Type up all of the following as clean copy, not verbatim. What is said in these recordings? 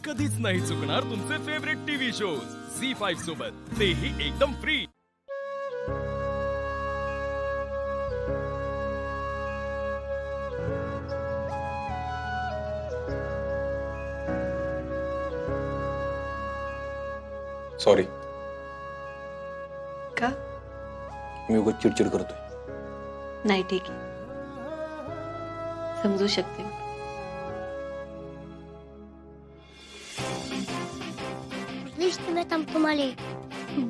कधीच नाही चुकणार तुमचे फेवरेट टीव्ही शोज झी5 सोबत, तेही एकदम फ्री। सॉरी, का? मी उगाच चिडचिड करतोय। नाही, ठीक आहे, समजू शकते। रिश्ते में तुम तुम्हारे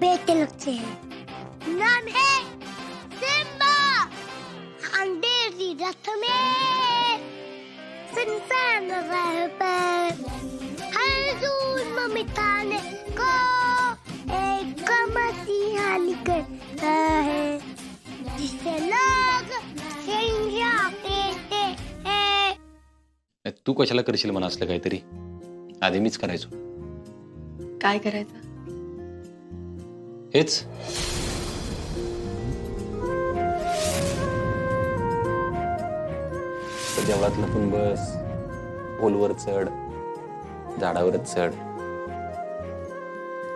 बेटे लगते हैं। नाम है सिम्बा। अंधेरी रात में सुनसान राह पर हर दूर ममिताने को एक मसीहा निकलता है, जिसे लोग सिंघिया कहते हैं। तू कशाला करशील म्हणा असलं काहीतरी? आधी मीच करायचो। काय करायचं? हेच देवळात लपून बस, पोलवर चढ, झाडावरच चढ।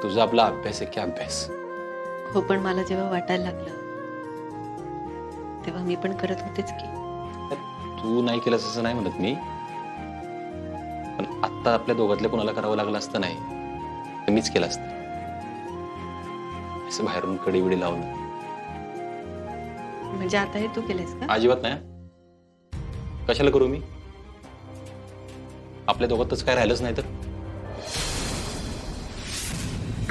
तुझा आपला अभ्यास आहे की अभ्यास? हो, पण मला जेव्हा वाटायला लागलं तेव्हा मी पण करत होतेच की। तू नाही केलंस असं नाही म्हणत मी, पण आता आपल्या दोघातल्या कोणाला करावं लागलं असतं नाही तर मीच केलं असतं। असं बाहेरून कडी लावून म्हणजे आता हे तू केलंस का? अजिबात नाही। कशाला करू मी? आपल्या दोघातच काय राहिलंच नाही तर?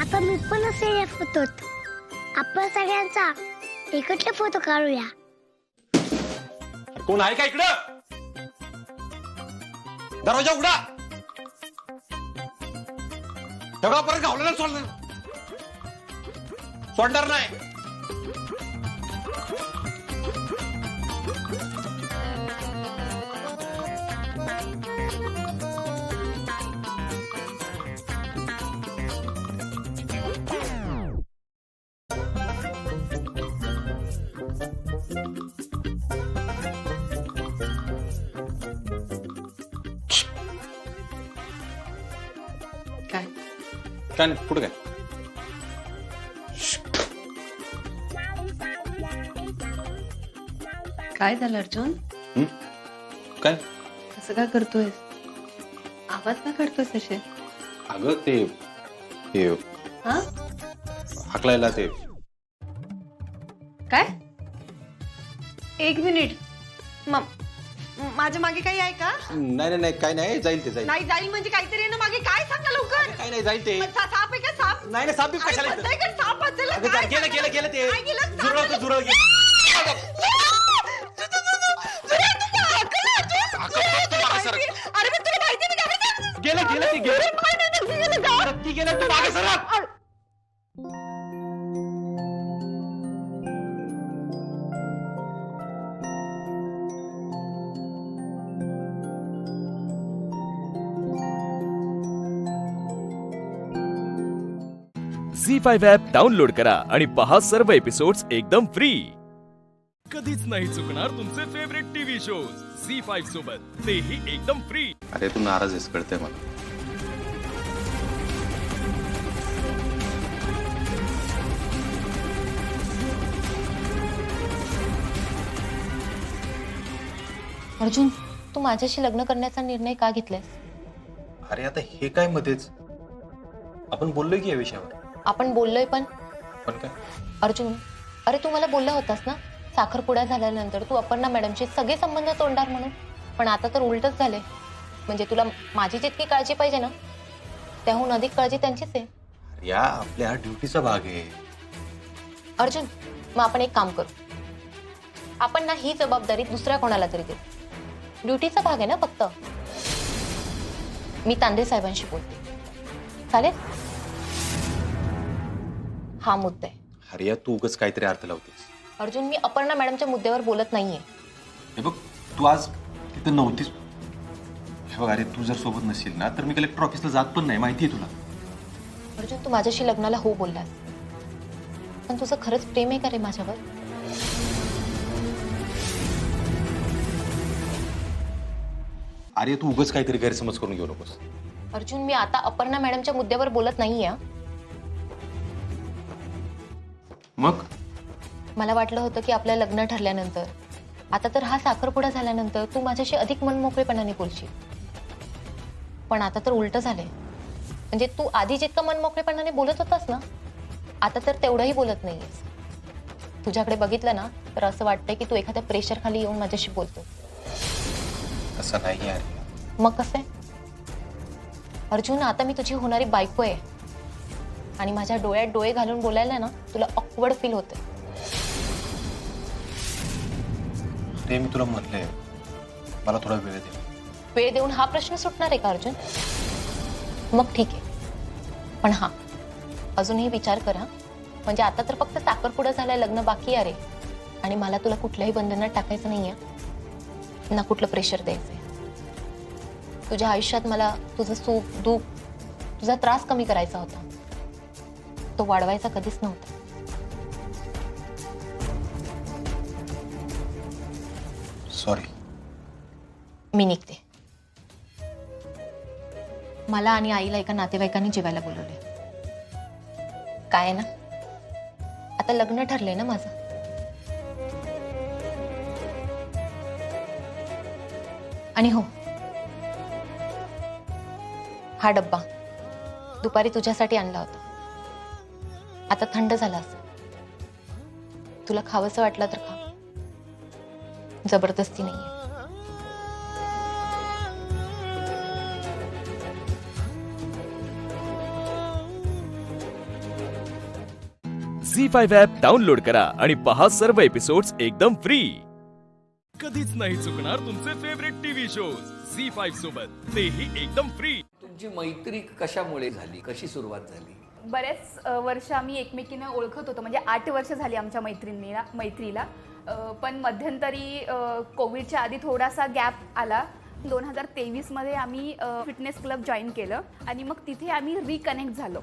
आता मी पण असे फोटोत आपण सगळ्यांचा एकत्र फोटो काढूया। कोण आहे का इकडं? दरवाजा उघडा। दगडा परत घावलेला सोडणार नाही। काय? काय नाही, कुठं काय? काय झालं अर्जुन? काय? असं का करतोयस? आवाज का काढतोयस असे? अगं ते हा? हाकलायला ते काय? एक मिनिट, माझ्या मागे काही आहे का? नाही नाही काय नाही, जाईल ते जाईल। नाही जाईल म्हणजे काहीतरी आहे ना मागे, काय सांगा लवकर। काय नाही, जाईल ते। साप आहे का? साप नाही नाही, साप बी कशाला येतं? म्हणताय का साप असेल? अगं काय गेलं सांगा? गेलं गेलं ते काय गेलं? साप जुरळ आहे. जुरळ अरे पण तुला माहिती नाही का? गेलं गेलं ते गेलं ती गेलं तू मागे सरक। झी5 ॲप डाउनलोड करा आणि पहा सर्व एपिसोड्स एकदम फ्री। कधीच नाही चुकणार तुमचे फेवरेट टीव्ही शोज झी5 सोबत, तेही एकदम फ्री। अरे तू नाराज आहेस कळतंय मला। अर्जुन, तू माझ्याशी लग्न करण्याचा निर्णय का घेतलायस? अरे आता हे काय मध्येच? आपण बोललोय की या विषयावर? आपण बोललोय पण काय? अर्जुन, अरे तू मला बोलला होतास ना साखरपुडा झाल्यानंतर तू अपर्णा मॅडमचे सगळे संबंध तोडणार म्हणून, पण आता तर उलटच झाले। म्हणजे तुला माझी जितकी काळजी पाहिजे ना त्याहून अधिक काळजी त्यांचीच आहे। या आपल्या ड्युटीचा भाग आहे अर्जुन, मग आपण एक काम करू, आपण ना ही जबाबदारी दुसऱ्या कोणाला तरी देऊ। ड्युटीचा भाग आहे ना फक्त। मी तांदे साहेबांशी बोलते, चालेल? हा मुद्दा आहे। हरिया, तू उगाच काहीतरी अर्थ लावतेस। अर्जुन, मी अपर्णा मॅडमच्या मुद्द्यावर बोलत नाहीये। हे बघ, तू आज तिथं नव्हतीस। हे बघ, अरे तू जर सोबत नसेल ना तर मी कलेक्टर ऑफिसला जात पण नाही, माहिती आहे तुला। अर्जुन, तू माझ्याशी लग्नाला हो बोललास, पण तुझं खरंच प्रेम आहे का रे माझ्यावर? अरे तू उगाच काहीतरी गैरसमज करून घेऊ नकोस। अर्जुन, मी आता अपर्णा मॅडमच्या मुद्द्यावर बोलत नाहीये. मग मला वाटलं होतं की आपलं लग्न ठरल्यानंतर, आता तर हा साखरपुडा झाल्यानंतर तू माझ्याशी अधिक मनमोकळेपणाने बोलशील. पण आता तर उलट झालंय. म्हणजे तू आधी जितकं मनमोकळेपणाने बोलत होतास ना, आता तर तेवढंही बोलत नाहीयेस. तुझ्याकडे बघितलं ना तर असं वाटतंय की तू एखाद्या प्रेशर खाली येऊन माझ्याशी बोलतो. असं नाही यार. मग कसं आहे अर्जुन, आता मी तुझी होणारी बायको आहे आणि माझ्या डोळ्यात डोळे घालून बोलायला ना तुला ऑकवर्ड फील होतं. ते मी तुला म्हटलंय, मला थोडा वेळ दे. वेळ देऊन हा प्रश्न सुटणार आहे का अर्जुन? मग ठीक आहे, पण हा अजूनही विचार करा. म्हणजे आता तर फक्त साखरपुडा झालाय, लग्न बाकी आहे रे. आणि मला तुला कुठल्याही बंधनात टाकायचं नाहीये ना, कुठलं प्रेशर द्यायचंय. तुझ्या आयुष्यात मला तुझं सुख दुःख, तुझा त्रास कमी करायचा होता, तो वाढवायचा कधीच नव्हता. सॉरी. मी निघते. मला आणि आईला एका नातेवाईकांनी जेवायला बोलवले. काय आहे ना, आता लग्न ठरलंय ना माझं. आणि हो, हा डब्बा दुपारी तुझ्यासाठी आणला होता. आता थंड झाला असेल. तुला खावंसं वाटलं तर खा, जबरदस्ती नाहीये. झी5 ॲप डाउनलोड करा आणि पहा सर्व एपिसोड्स एकदम फ्री. कधीच नाही चुकणार तुमचे फेवरेट टीव्ही शोज झी5 सोबत, तेही एकदम फ्री. तुमची मैत्री कशामुळे झाली, कशी सुरुवात झाली? बरेच वर्ष आम्ही एकमेकींना ओळखत होतो. म्हणजे 8 वर्ष झाली आमच्या मैत्रीला. पण मध्यंतरी कोविडच्या आधी थोडासा गॅप आला. 2023मध्ये आम्ही फिटनेस क्लब जॉईन केलं आणि मग तिथे आम्ही रिकनेक्ट झालो.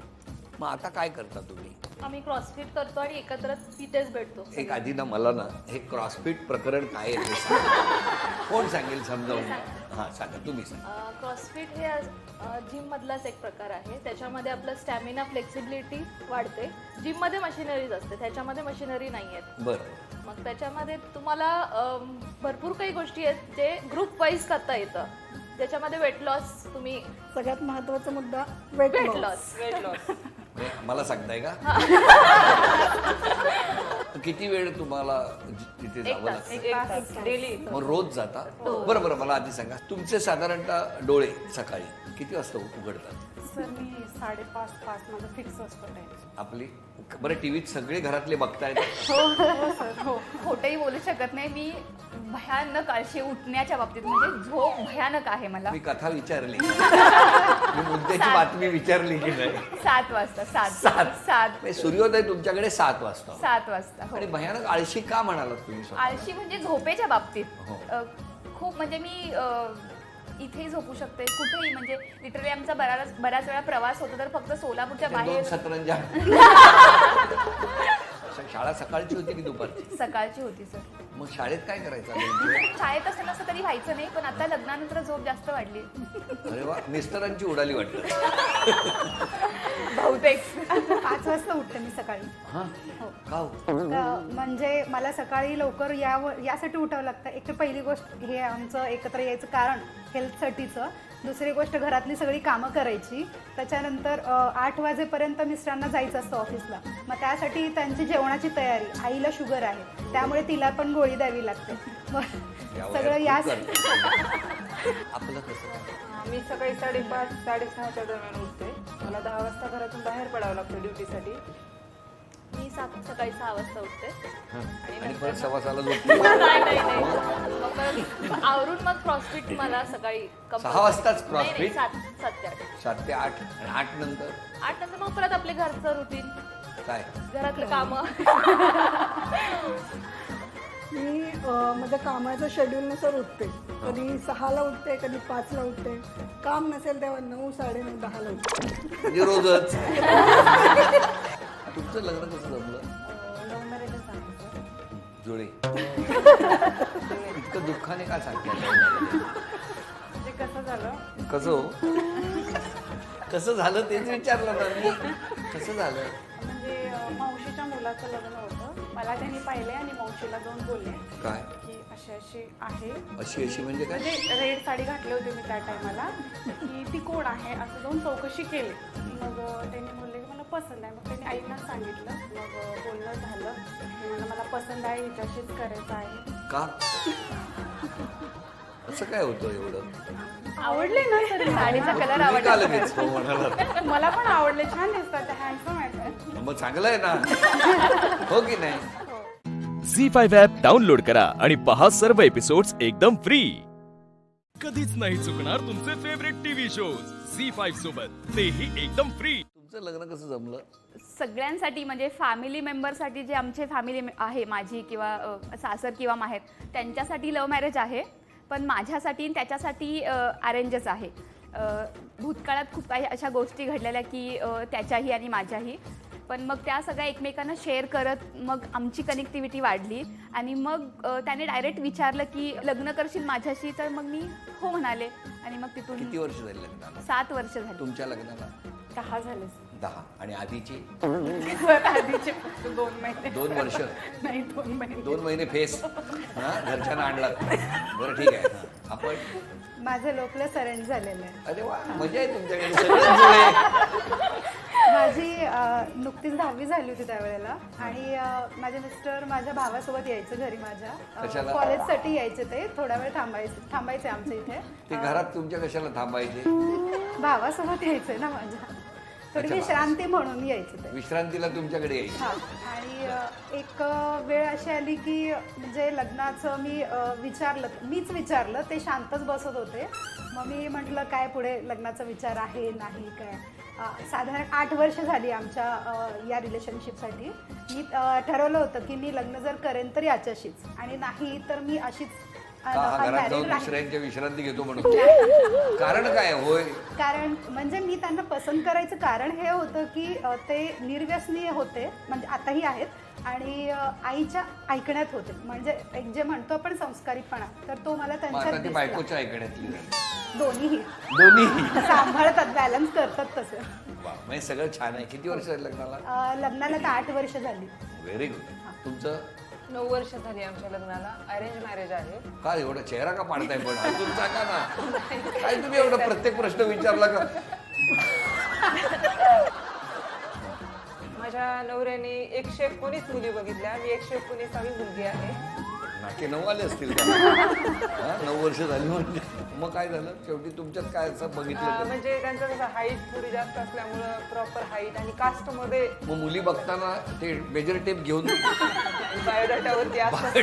मग आता काय करता तुम्ही? आम्ही क्रॉसफिट करतो आणि एकत्र तिथेच भेटतो. एक आधी ना मला ना हे क्रॉसफिट प्रकरण काय आहे ते सांगा. कोण सांगेल समजावून? हां सांगा, तुम्ही सांगा. क्रॉसफिट हे जिममधलाच एक प्रकार आहे. त्याच्यामध्ये आपलं स्टॅमिना, फ्लेक्सिबिलिटी वाढते. जिममध्ये मशिनरीज असते, त्याच्यामध्ये मशिनरी नाही आहेत. बरं. मग त्याच्यामध्ये तुम्हाला भरपूर काही गोष्टी आहेत जे ग्रुप वाईज करता येतं. त्याच्यामध्ये वेट लॉस, तुम्ही सगळ्यात महत्त्वाचा मुद्दा वेट लॉस. मला सांगताय का? किती वेळ तुम्हाला तिथे जावं लागतं? डेली. मग रोज जाता? बरं बरं, मला आधी सांगा, तुमचे साधारणतः डोळे सकाळी किती वाजता उघडतात? सर मी 5:30 माझं फिक्स असतो टाइम. आपली बरं, टीव्हीत सगळे घरातले बघतायत. हो, खोटंही बोलू शकत नाही. मी भयानक आळशी उठण्याच्या बाबतीत. म्हणजे झोप भयानक आहे मला. मी कथा विचारली, मी मुद्द्याची बातमी विचारली की नाही? 7 वाजता. 7 म्हणजे सूर्योदय तुमच्याकडे 7 वाजता. 7 वाजता. हो. आणि भयानक आळशी का म्हणालात तुम्ही स्वतः? आळशी म्हणजे झोपेच्या बाबतीत. हो. खूप म्हणजे मी इथेही झोपू शकते, कुठेही. म्हणजे लिटरली आमचा बऱ्याच वेळा प्रवास होतो तर फक्त सोलापूरच्या त्या बाहेर. 2 सतरंजा. शाळा सकाळची होती की दुपारची? सकाळची होती सर. मग शाळेत काय करायचं? शाळेत असं नसतं तरी व्हायचं नाही, पण आता लग्नानंतर झोप जास्त वाढली. अरे वा, मिस्टरांची उडाली वाटतं. बहुतेक. 5 वाजता उठते मी सकाळी. हा, का हो? म्हणजे मला सकाळी लवकर यासाठी उठावं लागतं. एक तर पहिली गोष्ट हे आमचं एकत्र यायचं कारण हेल्थसाठीचं. दुसरी गोष्ट घरातली सगळी कामं करायची. त्याच्यानंतर 8 वाजेपर्यंत मिस्टरांना जायचं असतं ऑफिसला. मग त्यासाठी त्यांची जेवणाची तयारी. आईला शुगर आहे त्यामुळे तिला पण गोळी द्यावी लागते. मग सगळं याच. आपलं कसं? मी सकाळी 5:30-6:30च्या दरम्यान उठते. मला 10 वाजता घरातून बाहेर पडावं लागतं ड्युटीसाठी. मी सकाळी 6 वाजता उठते. आणि परत 6:15ला झोपते. नाही. मग परत आवरून मग क्रॉसफिट मला सकाळी 6 वाजताच क्रॉसफिट? 7 ते 8. 7 ते 8. आणि 8 नंतर? 8 नंतर मग परत आपले घरचं रुटीन, काय घरातलं कामं. मी माझ्या कामाच्या शेड्यूलनुसार उठते. कधी 6ला उठते, कधी 5ला उठते. काम नसेल तेव्हा 9, 9:30, 10ला उठते. म्हणजे रोजच. तुमचं लग्न कसं जमलं? लव्ह मॅरेजच आहे सर. जुळे. इतकं दुःखाने का सांगताय? ते कसं झालं, कसं हो? कसं झालं तेच विचारलं ना मी. कसं झालं? म्हणजे मावशीच्या मुलाचं लग्न होतं. मला त्यांनी पाहिले आणि मावशीला जाऊन बोलले काय की अशी अशी आहे. अशी अशी म्हणजे काय? म्हणजे रेड साडी घातली होती मी त्या टायमाला, की ती कोण आहे असं जाऊन चौकशी केली. मग त्यांनी बोलले की मला पसंत आहे. मग त्यांनी आईला सांगितलं. मग बोलणं झालं. मी म्हणलं मला पसंत आहे, हिच्याशीच करायचं आहे. का असं काय होतं एवढं? आवडले ना सर, साडीचा कलर तुम्ही का आवडला. लगेच हो म्हणालात? मला पण आवडले, छान दिसतात, हँडसम आहेत. मग चांगलं आहे ना, हो की नाही? झी5 ॲप डाउनलोड करा आणि पहा सर्व एपिसोड्स एकदम फ्री. कधीच नाही चुकणार तुमचे फेवरेट टीव्ही शोज झी5 सोबत, तेही एकदम फ्री. तुमचं लग्न कसं जमलं? सगळ्यांसाठी म्हणजे फॅमिली मेंबरसाठी, जे आमचे फॅमिली आहे माझी किंवा सासर किंवा माहेर, त्यांच्यासाठी लव्ह मॅरेज आहे. पण माझ्यासाठी आणि त्याच्यासाठी अरेंजच आहे. भूतकाळात खूप काही अशा गोष्टी घडलेल्या की त्याच्याही आणि माझ्याही. पण मग त्या सगळ्या एकमेकांना शेअर करत मग आमची कनेक्टिव्हिटी वाढली. आणि मग त्याने डायरेक्ट विचारलं की लग्न करशील माझ्याशी, तर मग मी हो म्हणाले. आणि मग तिथून किती वर्ष झाली लग्नाला? 7 वर्ष झाली. तुमच्या लग्नाला 10 झाले 10. आणि आधीची सर. आधीचे फक्त 2 महिने. 2 वर्ष? नाही, 2 महिने. 2 महिने फेस हा घरच्यांना आणलात. बरं ठीक आहे. आपण माझं लोकल अरेंज झालेलं आहे. अरे वा, मजा आहे तुमच्याकडे, सगळेच जुळे. माझी नुकतीच 10वी झाली होती त्यावेळेला. आणि माझे मिस्टर माझ्या भावासोबत यायचे घरी माझ्या. कशाला? कॉलेजसाठी यायचे. ते थोडा वेळ थांबायचे आमच्या इथे. ते घरात तुमच्या कशाला थांबायचे? भावासोबत यायचे ना माझ्या. थोडी अच्छा, विश्रांती म्हणून यायचे ते. विश्रांतीला तुमच्याकडे यायचे? हा. आणि एक वेळ अशी आली की म्हणजे लग्नाचं मीच विचारलं. ते शांतच बसत होते. मग मी म्हटलं काय पुढे लग्नाचा विचार आहे नाही काय. साधारण 8 वर्ष झाली आमच्या या रिलेशनशिपसाठी. मी ठरवलं होतं की मी लग्न जर करेन तर याच्याशीच, आणि नाही तर मी अशीच का घरात unmarried जाऊन राहीन. दुसऱ्यांच्या विश्रांती घेतो म्हणून? कारण काय होय? कारण म्हणजे मी त्यांना पसंत करायचं कारण हे होतं की ते निर्व्यसनीय होते, म्हणजे आताही आहेत. आणि आईच्या ऐकण्यात होते, म्हणजे एक जे म्हणतो आपण संस्कारीपणा, तर तो मला मग त्यांच्यात आता ती दिसला. बायकोच्या ऐकण्यातली दोन्हीही दोन्ही सांभाळतात, बॅलन्स करतात तसं. वा, म्हणजे सगळं छान आहे. किती वर्ष झाली लग्नाला? लग्नाला तर 8 वर्ष झाली. Very good. तुमचं? 9 वर्ष झाली आमच्या लग्नाला. अरेंज मॅरेज आहे. का एवढा चेहरा का पाडताय पण? अजून सांगा ना. काय तुम्ही एवढा प्रत्येक प्रश्न विचारला का? माझ्या नवऱ्याने 119 मुली बघितल्या. मी 119वी मुलगी आहे. नाके 9 आले असतील का? 9 वर्ष झाली म्हणजे. मग काय झालं शेवटी तुमच्यात काय असं बघितलं का? म्हणजे त्यांचं कसं हाईट थोडी जास्त असल्यामुळं प्रॉपर हाईट आणि कास्ट मध्ये मग मुली बघताना ते मेजर टेप घेऊन बायोडाटावरती असतात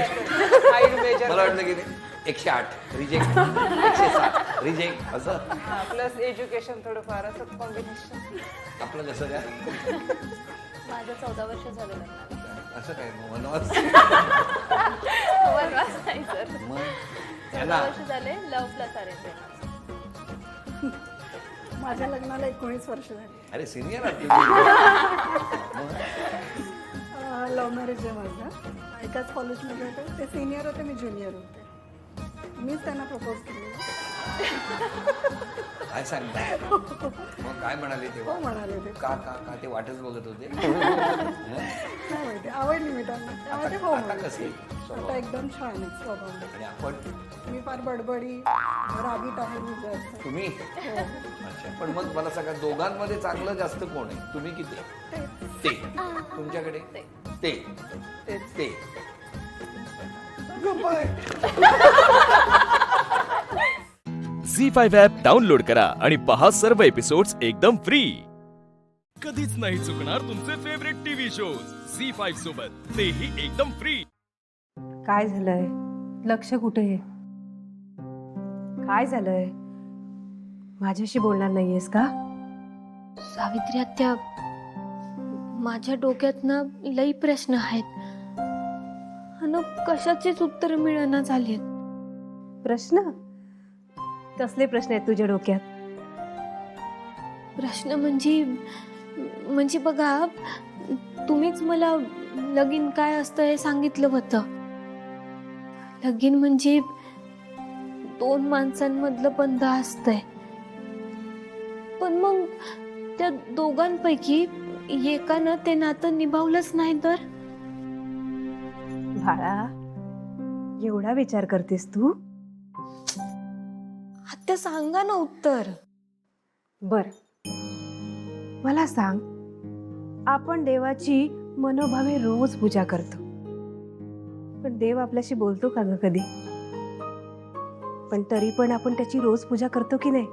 हाईट मेजर. मला वाटलं की 108 रिजेक्ट, 107 रिजेक्ट असं. प्लस एज्युकेशन थोडंफार असं कॉम्बिनेशन. आपलं कसं काय? माझं 14 वर्ष झालं लग्नाला. असं काय मग वनवास? वनवास नाही सर. मग 14 याला वर्ष झाले. लव्ह प्लस अरेंज आहे. माझ्या लग्नाला 19 वर्ष झाली. अरे सिनियर आहात लव्ह मॅरेज आहे माझं. एकाच कॉलेजमध्ये होते. ते सिनियर होते, मी ज्युनियर होते. मीच त्यांना प्रपोज केलेलं. काय सांगता? मग काय म्हणाले हो तेव्हा? म्हणाले ते. का का का ते वाटच बघत होते? नाही माहिती, आवडली मी त्यांना. त्यामुळे ते हो आता म्हणाले. कसे आता एकदम छान आहे स्वभाव. आणि आपण मी फार बडबडी रागीट आहे मी जास्त. तुम्ही अच्छा. पण मग मला सगळ्या दोघांमध्ये चांगलं जास्त कोण आहे? तुम्ही किती? ते. तुमच्याकडे ते ते झी5 ॲप डाउनलोड करा आणि पहा सर्व एपिसोड्स एकदम फ्री. कधीच नाही चुकणार तुमचे फेवरेट टीव्ही शोज झी5 सोबत, तेही एकदम फ्री. काय झालंय? लक्ष कुठे आहे? काय झालंय? माझ्याशी बोलणार नाहीयेस का? सावित्री आत्या, माझ्या डोक्यात ना लई प्रश्न आहेत आणि कशाचेच उत्तर मिळेना झालेत. प्रश्न? कसले प्रश्न आहेत तुझ्या डोक्यात? प्रश्न म्हणजे बघा, तुम्हीच मला लगीन काय असतं हे सांगितलं होतं. लगीन म्हणजे 2 माणसांमधलं बंध असतंय. पण मग दोघांपैकी एकानं ते नातं निभावलंच नाही तर? बाळा, एवढा विचार करतेस तू? आत्या सांगा ना उत्तर. बर, मला सांग, आपण देवाची मनोभावे रोज पूजा करतो, पण देव आपल्याशी बोलतो का ग कधी? पण तरी पण आपण त्याची रोज पूजा करतो की नाही?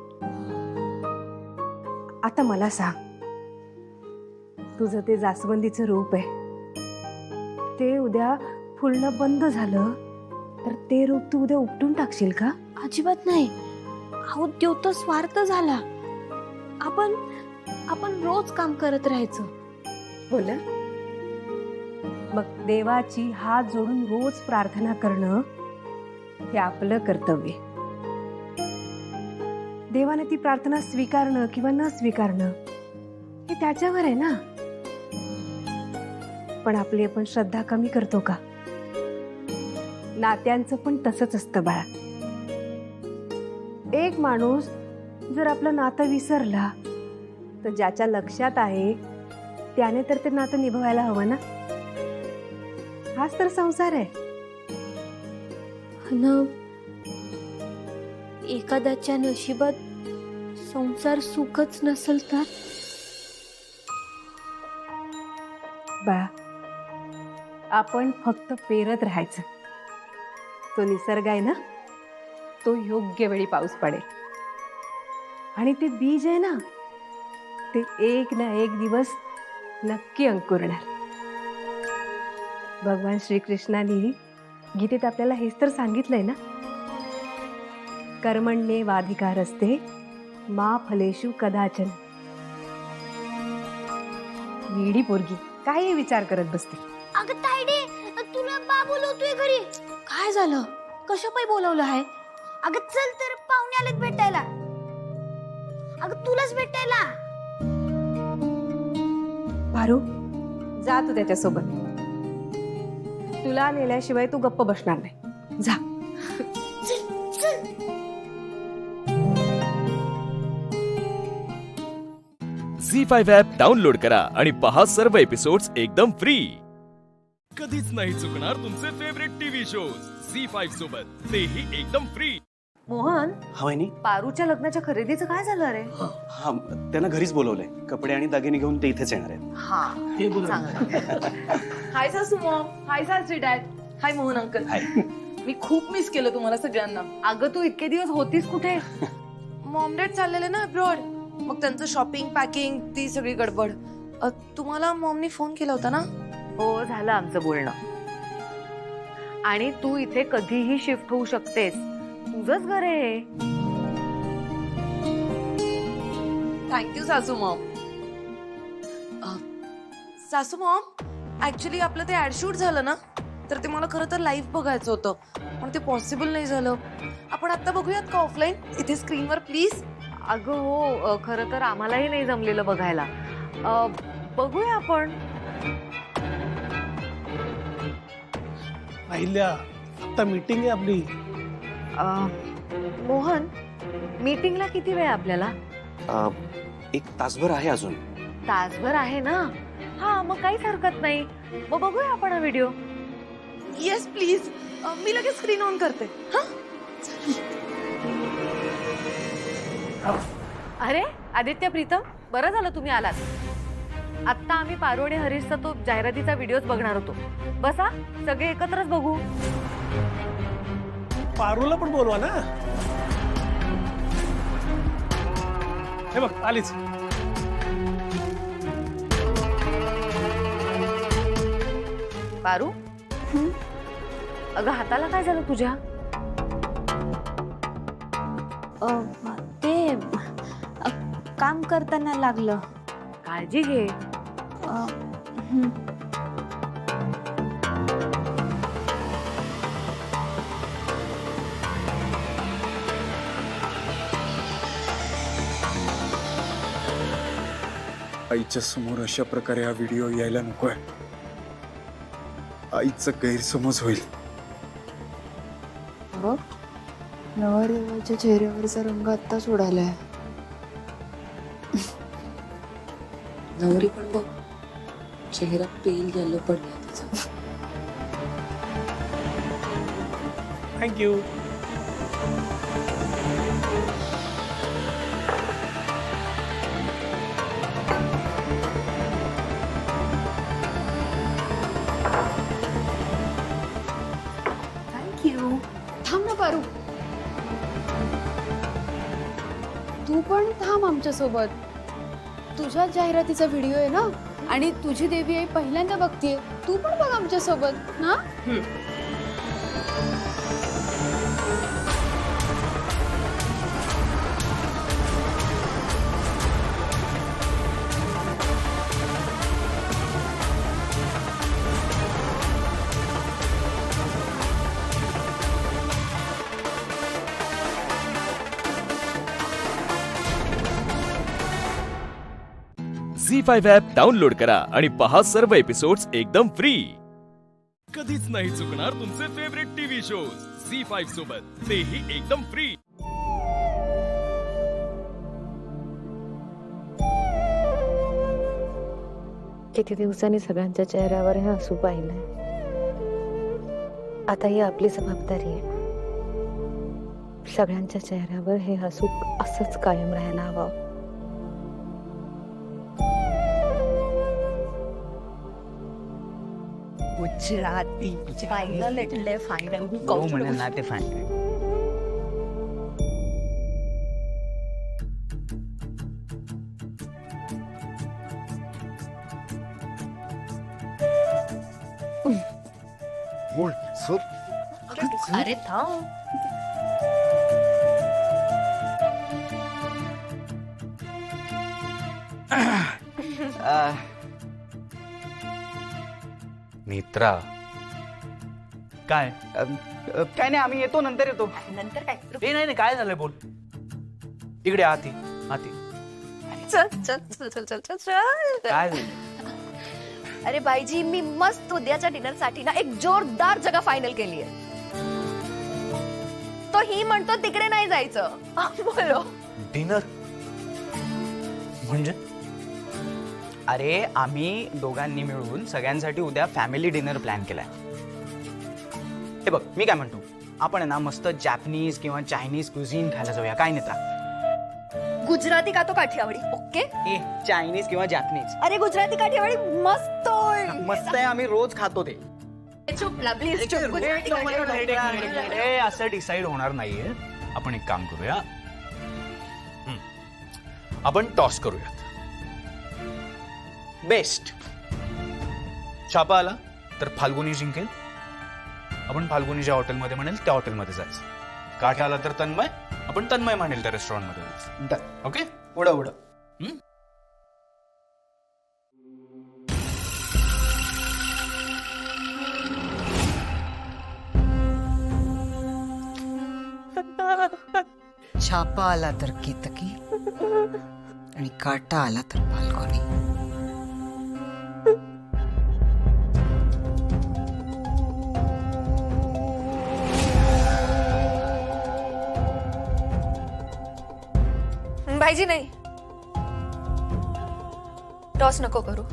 आता मला सांग, तुझं ते जास्वंदीचं रूप आहे, ते उद्या फुलणं बंद झालं तर ते रूप तू उद्या उपटून टाकशील का? अजिबात नाही. अहो देव तर स्वार्थ झाला. आपण रोज काम करत राहायचं. हो ना? मग देवाची हात जोडून रोज प्रार्थना करणं हे आपलं कर्तव्य. देवाने ती प्रार्थना स्वीकारणं किंवा न स्वीकारणं हे त्याच्यावर आहे ना. पण आपली आपण श्रद्धा कमी करतो का? नात्यांचं पण तसंच असतं बाळा. एक माणूस जर आपलं नातं विसरला तर ज्याच्या लक्षात आहे त्याने तर ते नातं निभवायला हवं ना. हाच तर संसार आहे. न एखाद्याच्या नशिबात संसार सुखच नसेल तर? बाळा, आपण फक्त पेरत राहायचं. तो निसर्ग आहे ना, तो योग्य वेळी पाऊस पडेल. आणि ते बीज आहे ना, ते एक ना एक दिवस नक्की अंकुरणार. भगवान श्रीकृष्णाने गीतेत आपल्याला हेच तर सांगितलंय ना, कर्मण्येवाधिकारस्ते मा फलेषु कदाचन. वेडी पोरगी काय विचार करत बसते? अगं तायडे, तुला बा बोलवतोय घरी. काय झालं? कशा पायी बोलावलं आहे? अगं चल तर, पाहुणे आलेत भेटायला. अगं तुलाच भेटायला. पारू, जा तू त्याच्यासोबत. तुला नेल्याशिवाय तू गप्प बसणार नाही. जा. झी5 ॲप डाउनलोड करा आणि पहा सर्व एपिसोड्स एकदम फ्री. कधीच नाही चुकणार तुमचे फेवरेट टीव्ही शोज झी5 सोबत, तेही एकदम फ्री. मोहन, हा वहिनी. पारूच्या लग्नाच्या खरेदीचं काय झालं रे? हा, त्यांना घरीच बोलवलंय. कपडे आणि दागिने घेऊन ते इथेच येणार आहेत. हाय सासू मॉम, हाय सासरी डॅड, हाय मोहन अंकल. मी खूप मिस केलं तुम्हाला सगळ्यांना. अगं तू इतके दिवस होतीस कुठे? मॉम डॅड चाललेले ना अब्रॉड, मग त्यांचं शॉपिंग पॅकिंग ती सगळी गडबड. तुम्हाला मॉमनी फोन केला होता ना? हो, झालं आमचं बोलणं. आणि तू इथे कधीही शिफ्ट होऊ शकतेस. तुझंच घर आहे. थँक्यू सासू मॉम. सासू मॉम, ऍक्च्युली आपलं ते ऍड शूट झालं ना, तर ते मला खरं तर लाईव्ह बघायचं होतं, पण ते पॉसिबल नाही झालं. आपण आता बघूयात का ऑफलाईन इथे स्क्रीनवर प्लीज? अगं हो, खरं तर आम्हालाही नाही जमलेलं बघायला. बघूया आपण. पहिल्या आता मीटिंग आहे आपली. मोहन, मीटिंगला किती वेळ आपल्याला? 1 तासभर आहे अजून. तासभर आहे ना? हा, मग काहीच हरकत नाही. मग बघूया आपण हा व्हिडिओ. येस प्लीज, मी लगेच स्क्रीन ऑन करते. अरे आदित्य, प्रीतम, बरं झालं तुम्ही आलात. आत्ता आम्ही पारू आणि हरीशचा तो जाहिरातीचा व्हिडिओच बघणार होतो. बसा, सगळे एकत्रच बघू. पारूला पण बोलवा ना. हे बघ आलीच. पारू, अगं हाताला काय झालं तुझ्या? ते काम करताना लागलं. काळजी घे. आईच्या समोर अशा प्रकारे हा व्हिडिओ यायला नकोय. आईचा गैरसमज होईल. बघ, नवरदेवाच्या चेहऱ्यावरचा रंग आत्ताच उडालाय. नवरी पण बघ, चेहरा पेल येलो पडला तिचा. थँक्यू. थँक्यू. थांब ना पारू, तू पण थांब आमच्यासोबत. तुझ्या जाहिरातीचा व्हिडिओ आहे ना, आणि तुझी देवी आई पहिल्यांदा बघतीये. तू पण बघ आमच्यासोबत ना. झी5 ॲप डाउनलोड करा आणि पहा सर्व एपिसोड्स एकदम फ्री. कधीच नाही चुकणार तुमचे फेवरेट टीव्ही शोज झी5 सोबत, तेही एकदम फ्री. किती दिवसांनी सगळ्यांच्या चेहऱ्यावर हे हसू पाहिलंय. आता ही आपली जबाबदारी आहे. सगळ्यांच्या चेहऱ्यावर हे हसू असंच कायम राहायला हवं. गुजराती फायनल એટલે फायनल મને ના તે ફાઇનલ. बोल सर. अरे थांब. नेत्रा, काय काय नाही, आम्ही येतो, नंतर येतो. नंतर काय? नाही नाही काय झालंय बोल. इकडे आती आती. चल चल चल चल चल चल चल. काय झालं? अरे बाईजी, मी मस्त उद्याच्या डिनर साठी ना एक जोरदार जगह फायनल केली आहे. तो ही म्हणतो तिकडे नाही जायचं. बोलो. डिनर म्हणजे? अरे आम्ही दोघांनी मिळून सगळ्यांसाठी उद्या फॅमिली डिनर प्लॅन केलाय. हे बघ, मी काय म्हणतो, आपण आहे ना मस्त जॅपनीज किंवा चायनीज क्युझिन खायला जाऊया. काय नेता? गुजराती का तो काठियावाडी? ओके. ए चायनीज किंवा जॅपनीज? अरे गुजराती काठियावाडी मस्त होय. मस्त आहे, आम्ही रोज खातो ते. चुप ना प्लीज. हे असं डिसाईड होणार नाहीये. आपण एक काम करूया, आपण टॉस करूयात. बेस्ट. छापा आला तर फाल्गुनी जिंकेल. आपण फाल्गुनी ज्या हॉटेलमध्ये म्हणेल त्या हॉटेलमध्ये जायचं. काठ आला तर तन्मय, आपण तन्मय म्हणेल त्या रेस्टॉरंटमध्ये जायचं. ओके, उडा उडा. छापा आला तर केतकी आणि काटा आला तर फाल्गुनी. भाईजी नाही, टॉस नको करू.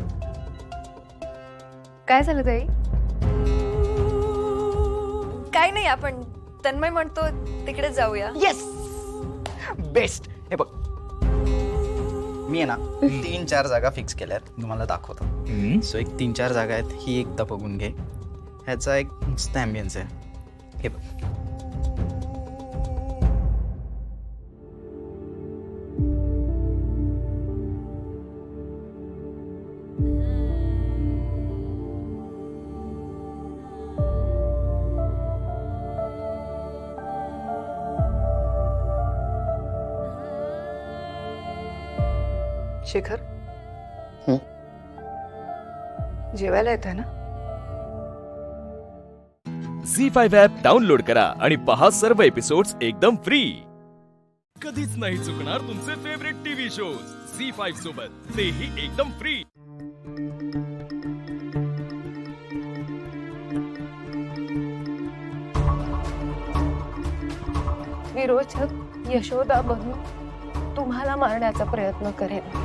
काय झालं ताई? काय नाही, आपण तन्मय म्हणतो तिकडे जाऊया. Yes, best. हे बघ, मी आहे ना 3-4 जागा फिक्स केल्यात, तुम्हाला दाखवतो. सो एक 3-4 जागा आहेत, ही एकदा बघून घे. ह्याचा एक मस्त ॲम्बियन्स आहे. हे बघ, शेखर, जेवायला येत आहे ना? झी5 ॲप डाउनलोड करा आणि पहा सर्व एपिसोड्स एकदम फ्री. कधीच नाही चुकणार तुमचे फेवरेट टीव्ही शोज झी5 सोबत, तेही एकदम फ्री. विरोचक यशोदा बनून तुम्हाला मारण्याचा प्रयत्न करेन.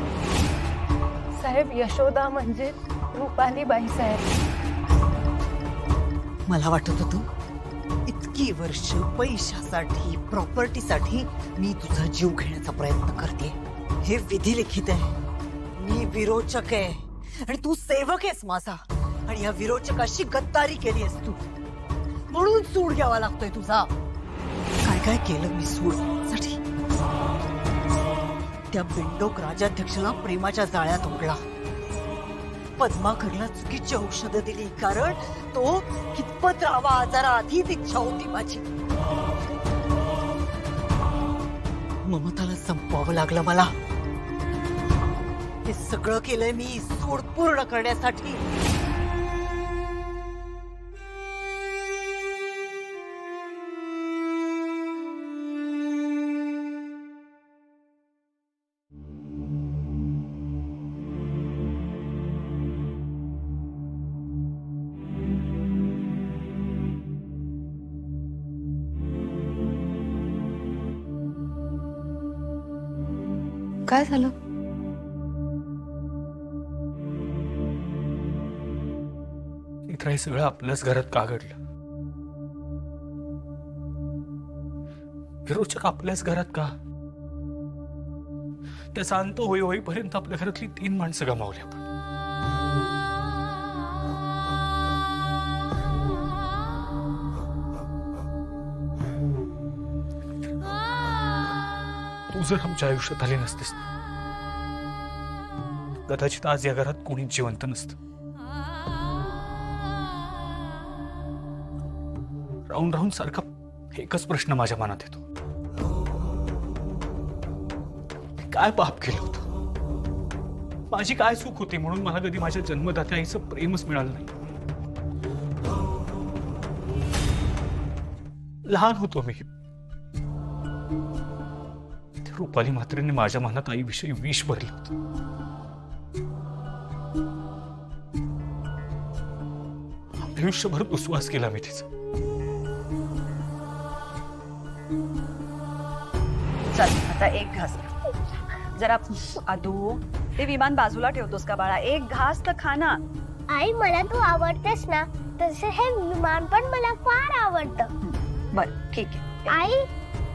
साहेब, यशोदा म्हणजे रुपाली बाई साहेब. मला वाटत होतं इतकी वर्ष पैशासाठी प्रॉपर्टीसाठी मी तुझा जीव घेण्याचा प्रयत्न करते. हे विधी लिखित आहे. मी विरोचक आहे आणि तू सेवक आहेस माझा. आणि या विरोचकाशी गद्दारी केली आहेस तू, म्हणून सूड घ्यावा लागतोय तुझा. काय काय केलं मी सूडसाठी. त्या बिंडोक राजाध्यक्षाला प्रेमाच्या जाळ्यात ओढला. पद्माकडला चुकीची औषधं दिली, कारण तो कितपत राहावा आजाराआधीच इच्छा होती माझी. ममताला संपवावं लागलं मला. हे सगळं केलंय मी सूड पूर्ण करण्यासाठी. काय झालं? इथं हे सगळं आपल्याच घरात का घडलं? विरोचक आपल्याच घरात का? त्याचा अंत होईपर्यंत आपल्या घरातली 3 माणसं गमावली आपण. तू जर आमच्या आयुष्यात आली नसतीस कदाचित आज या घरात कोणीच जिवंत नसतं. राहून राहून सारखा एकच प्रश्न माझ्या मनात येतो. काय पाप केलं होतं? माझी काय चूक होती म्हणून मला कधी माझ्या जन्मदात्या आईचं प्रेमच मिळालं नाही? लहान होतो मी. रुपाली म्हात्रेने माझ्या मनात आईविषयी विष भरलं होतं. आयुष्यभर दुस्वास केला मी तिचा. चल आता एक घास जरा. आदू, ते विमान बाजूला ठेवतोस का बाळा? एक घास तर खा ना. आई, मला तू आवडतेस ना, तसे हे विमान पण मला फार आवडतं. बर ठीक आहे. आई,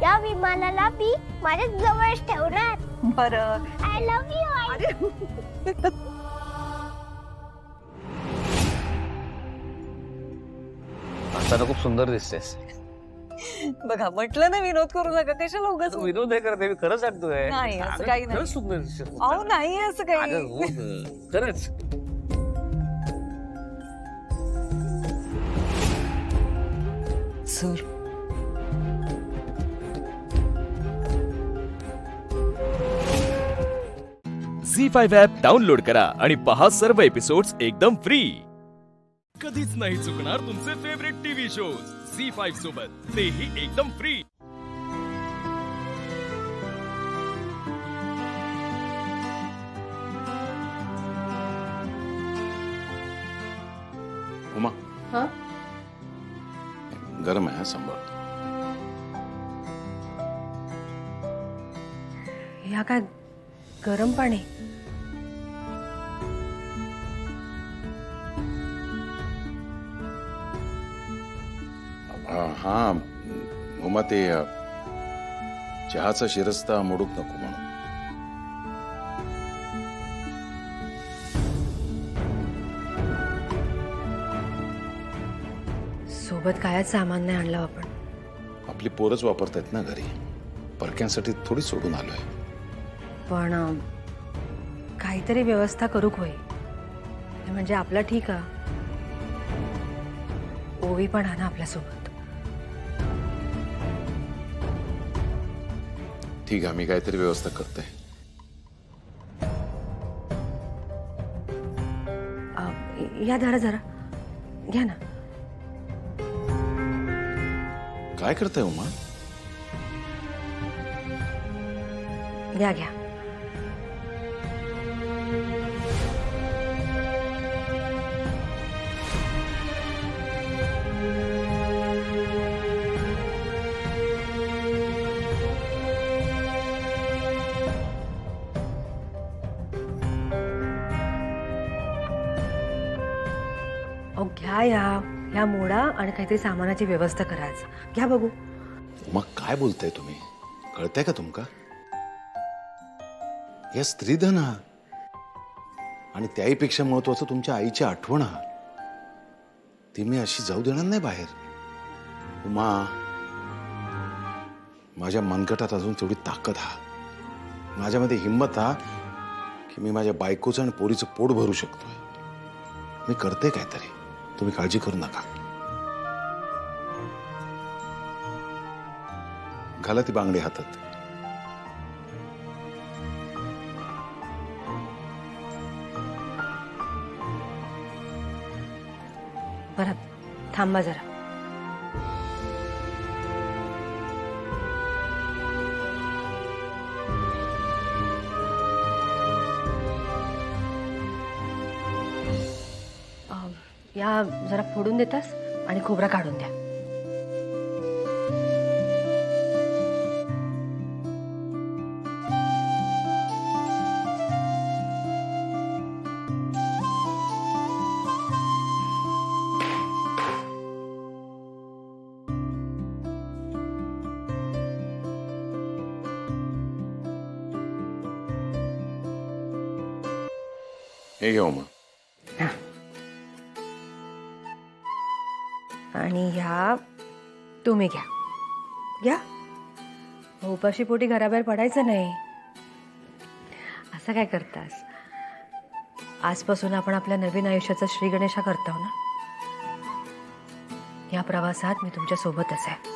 या विमानाला मी माझ्या जवळच ठेवणार. बर. आय लव्ह यू आई. आता खूप सुंदर दिसतेस. बघा, म्हटलं ना विनोद करू नका. कशाला उगाच विनोद हे करते, मी खरंच सांगतोय. नाही, असं काही नाही. खरंच सुंदर दिसतेस. अहो नाही असं काही. अगं, हो गं, खरंच. सर, झी5 ॲप डाउनलोड करा आणि पहा सर्व एपिसोड्स एकदम फ्री. कधीच नाही चुकणार तुमचे फेवरेट टीव्ही शोज झी5 सोबत, तेही एकदम फ्री. उमा, हाँ? गरम है सांभाळ. या काय गरम पाणी? हा उमा, ते चहाचा शिरस्ता मोडूक नको म्हणून. सोबत कायच सामान नाही आणलं आपण. आपली पोरच वापरतायत ना घरी, परक्यांसाठी थोडी सोडून आलोय. पण काहीतरी व्यवस्था करूक होई. म्हणजे आपलं ठीक आहे. ओवी पण आहे ना आपल्यासोबत. ठीक आहे, मी काहीतरी व्यवस्था करते. या धरा जरा घ्या ना. काय करताय उमा? घ्या घ्या. अहो घ्या ह्या मोडा आणि काहीतरी सामानाची व्यवस्था कराच. घ्या बघू. मग काय बोलताय तुम्ही? कळतंय का तुमका? या स्त्रीधन हा आणि त्याहीपेक्षा महत्वाचं तुमच्या आईची आठवण हा. ती मी अशी जाऊ देणार नाही बाहेर. उमा, माझ्या मनगटात अजून तेवढी ताकद हा, माझ्यामध्ये हिंमत हा की मी माझ्या बायकोचं आणि पोरीचं पोट भरू शकतोय. मी करते काहीतरी, तुम्ही काळजी करू नका. घाला ती बांगडी हातात. बरं थांबा जरा. या जरा फोडून देतास आणि खोबरा काढून द्या. हे घेऊ मग. आणि ह्या तुम्ही घ्या. घ्या. उपाशी पोटी घराबाहेर पडायचं नाही. असं काय करतास? आजपासून आपण आपल्या नवीन आयुष्याचा श्री गणेशा करतो ना. या प्रवासात मी तुमच्या सोबतच आहे.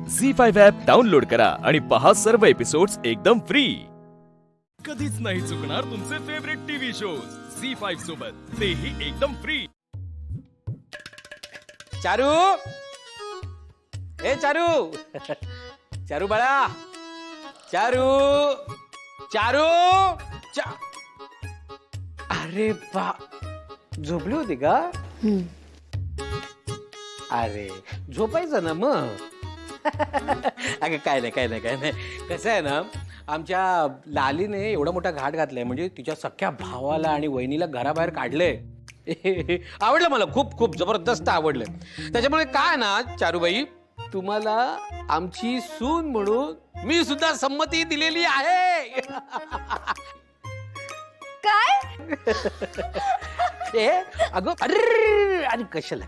झी5 ॲप डाउनलोड करा आणि पहा सर्व एपिसोड्स एकदम फ्री. कधीच नाही चुकणार तुमचे फेवरेट टीव्ही शोज झी5 सोबत, तेही एकदम फ्री. चारू, ए चारू, चारू बाळा, चारू, चारू, अरे बा, झोपली होती का? अरे झोपायचं ना मग. अगं काय नाही. कसं आहे ना, आमच्या लालीने एवढा मोठा घाट घातलाय, म्हणजे तिच्या सख्या भावाला आणि वहिनीला घराबाहेर काढलंय. आवडलं मला, खूप खूप जबरदस्त आवडलं. त्याच्यामुळे काय ना चारूबाई, तुम्हाला आमची सून म्हणून मी सुद्धा संमती दिलेली आहे. काय? अगं अरे, आणि कशाला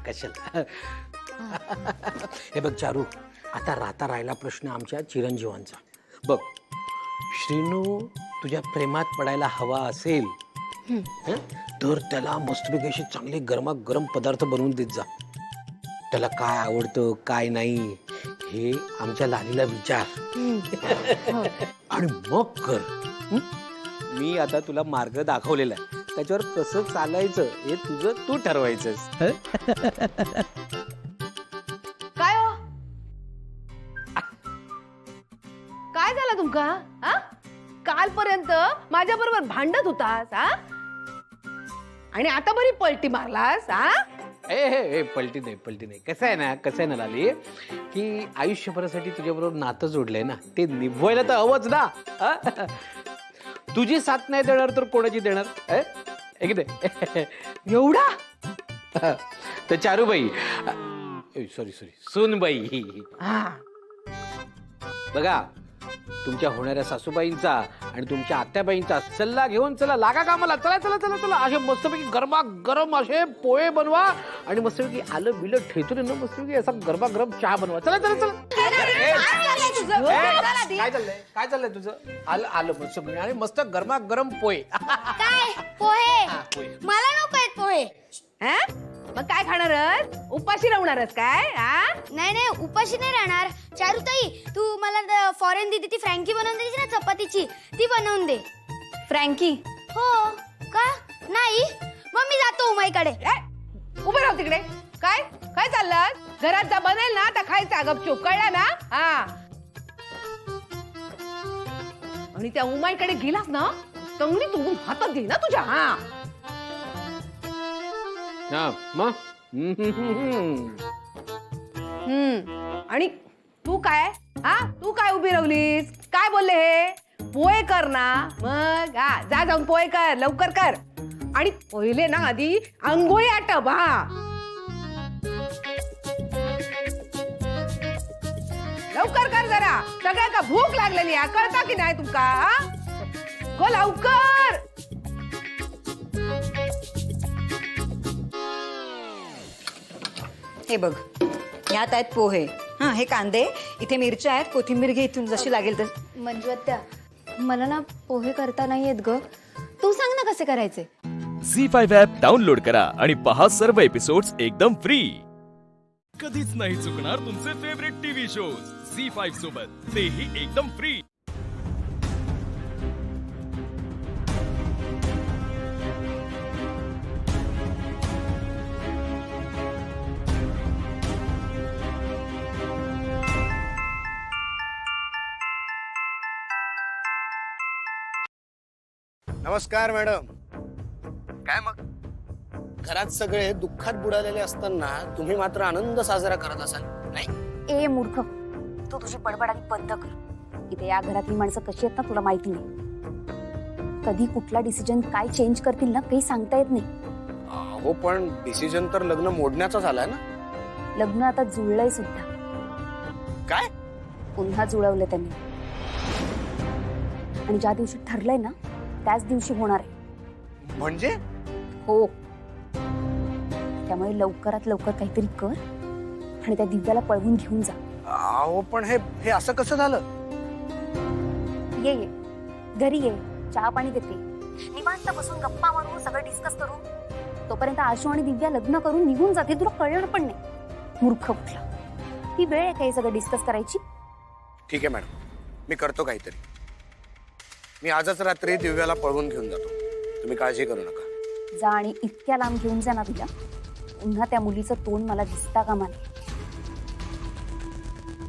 हे बघ चारू, आता राहिला प्रश्न आमच्या चिरंजीवांचा. बघ, श्रीनू तुझ्या प्रेमात पडायला हवा असेल तर त्याला मस्तपैकी अशी चांगले गरमागरम पदार्थ बनवून देत जा. त्याला काय आवडतं काय नाही हे आमच्या लालीला विचार आणि मग कर. मी आता तुला मार्ग दाखवलेला आहे, त्याच्यावर कसं चालायचं हे तुझं तू ठरवायचंस. काय हो? काय झालं तुमका? कालपर्यंत माझ्या बरोबर भांडत होतास आणि आता बरी पलटी मारलास. ए पलटी नाही. कसं आहे ना लाली, की आयुष्यभरासाठी तुझ्याबरोबर नातं जोडलंय ना, ते निभवायला तर हवंच ना. तुझी साथ नाही देणार तर कोणाची देणार? एवढा तर चारूबाई, सॉरी सूनबाई, बघा तुमच्या होणाऱ्या सासूबाईंचा आणि तुमच्या आत्याबाईंचा सल्ला घेऊन चला, लागा कामाला. चला असे मस्तपैकी गरमागरम असे पोहे बनवा आणि मस्तपैकी आलं बिलं ठेचून ना मस्तपैकी असा गरमागरम चहा बनवा. चला काय चाललंय तुझं? आलं मस्त आणि मस्त गरमागरम पोहे. काय पोहे? मला नको आहेत पोहे. मग काय खाणारच? उपाशी राहणारच काय? नाही उपाशी नाही राहणार. चारुताई, तू मला फॉरेन दिदी ती फ्रँकी बनवून द्यायची ना चपातीची, ती बनवून दे. फ्रँकी? हो का? नाही मग मी जातो उमाईकडे. उभं राहू तिकडे. काय चाललं? घरात जा बनेल ना आता खायचा गपचूप, कळला ना? आणि त्या उमाईकडे गेलास ना, तंगडी तुंबून हातात घे ना तुझ्या. आणि तू काय उभी राहिलीस? काय बोलले हे? पोहे कर ना मग. हा जा जाऊन पोहे कर, लवकर कर. आणि पहिले ना आधी आंघोळी आटप. हा लवकर कर जरा, सगळ्या का भूक लागलेली आहे, कळता की नाही तुमका? गो लवकर. हे बघ, ह्यात आहेत पोहे. हा हे कांदे, इथे मिरच्या आहेत, कोथिंबीर घे इथून जशी लागेल तशी. मंजू आत्या, मला ना पोहे करता नाही येत ग. तू सांग ना कसे करायचे. झी5 ॲप डाउनलोड करा आणि पहा सर्व एपिसोड्स एकदम फ्री. कधीच नाही चुकणार तुमचे फेवरेट टीव्ही शोज झी5 सोबत, तेही एकदम फ्री. नमस्कार मॅडम. काय मग घरात सगळे दुःखात बुडालेले असताना तुम्ही मात्र आनंद साजरा करत असाल नाही? ए मूर्ख, तू तुझी बडबड बंद कर. इथे या घरातली माणसं कशी आहेत ना तुला माहिती नाही. कधी कुठला डिसिजन काय चेंज करतील ना काही सांगता येत नाही. हो पण डिसिजन तर लग्न मोडण्याचा झालाय ना. लग्न आता जुळलंय सुद्धा. काय? पुन्हा जुळवलं त्यांनी. आणि ज्या दिवशी ठरलंय ना त्याच दिवशी होणार आहे. म्हणजे? हो. त्यामुळे लवकरात लवकर काहीतरी कर आणि त्या दिव्याला पळवून घेऊन जा. अहो पण हे असं कसं झालं? ये ये घरी ये, चहा पाणी देते, निवांत बसून गप्पा मारू, सगळं डिस्कस करू. तोपर्यंत आशू आणि दिव्या लग्न करून निघून जाते, तुला कळलं पण नाही. मूर्ख कुठला. ही वेळ आहे काही सगळं डिस्कस करायची. ठीक आहे मॅडम, मी करतो काहीतरी. मी आजच रात्री दिव्याला पळवून घेऊन जातो, तुम्ही काळजी करू नका. जा आणि इतक्या लांब घेऊन जा ना तिला, पुन्हा त्या मुलीचं तोंड मला दिसता कामा नये.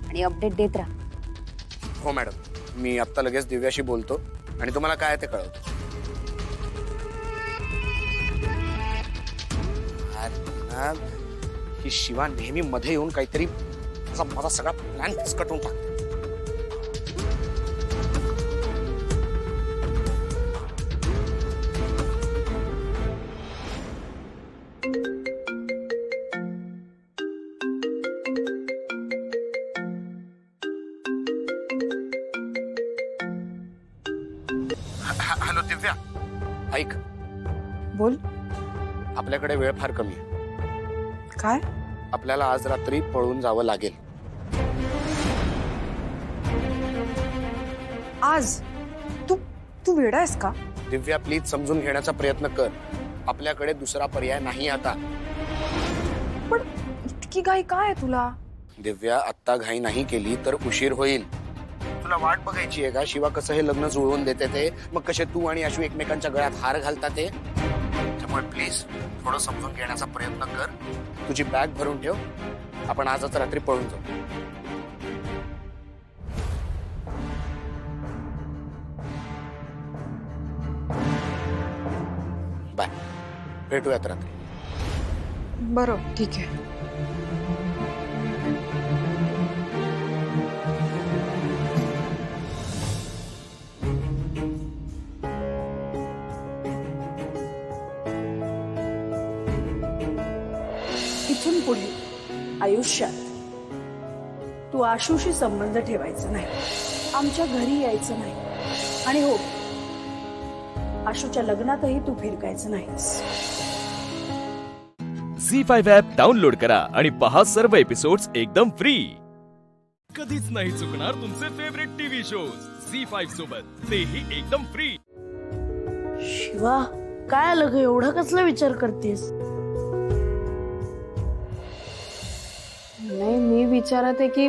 आणि अपडेट देत राहा. हो मॅडम, मी आत्ता लगेच दिव्याशी बोलतो आणि तुम्हाला काय ते कळवतो. ही शिवा नेहमी मध्ये येऊन काहीतरी माझा सगळा प्लॅन फिसकटून टाकते. हॅलो दिव्या, ऐक. बोल. आपल्याकडे वेळ फार कमी आहे. काय? आपल्याला आज रात्री पळून जावं लागेल. आज? तू वेडा आहेस का? दिव्या प्लीज समजून घेण्याचा प्रयत्न कर. आपल्याकडे दुसरा पर्याय नाही आता. पण इतकी घाई काय आहे तुला? दिव्या आत्ता घाई नाही केली तर उशीर होईल. तुला वाट बघायची आहे का शिवा कसं हे लग्न जुळवून देते ते, मग कसे तू आणि आशू एकमेकांच्या गळ्यात हार घालतात ते. त्यामुळे प्लीज थोडं समजून घेण्याचा प्रयत्न कर. तुझी बॅग भरून ठेव, आपण आजच रात्री पळून जाऊ. बाय, भेटूयात रात्री. बरं ठीक आहे. इथून पुढे आयुष्यात तू आशूशी संबंध ठेवायचा नाही, आमच्या घरी यायचं नाही, आणि हो आशूच्या लग्नातही तू फिरकायचं नाहीस. झी5 ॲप डाउनलोड करा आणि पहा सर्व एपिसोड्स एकदम फ्री. कधीच नाही चुकणार तुमचे फेवरेट टीव्ही शोज झी5 सोबत, तेही एकदम फ्री. शिवा, काय आलं ग, एवढा कसला विचार करतेस? नाही, मी विचारत आहे की